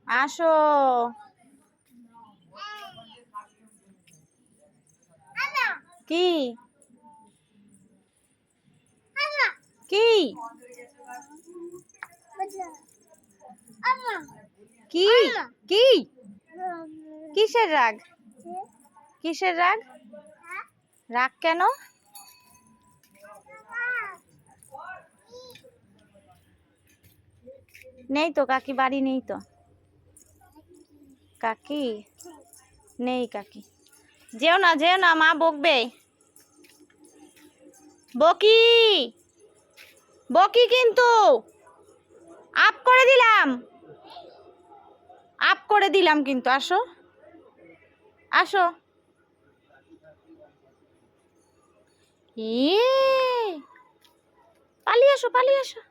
আসো। কি কি কি কি কিসের রাগ? কিসের রাগ? রাগ কেন? নেই তো কাকি, বাড়ি নেই তো কাকি, নেই কাকি। যেও না যেও না, মা বকবে। বকি বকি কিন্তু। আপ করে দিলাম, আপ করে দিলাম কিন্তু। আসো আসো। পালিয়ে আসো পালিয়ে আসো।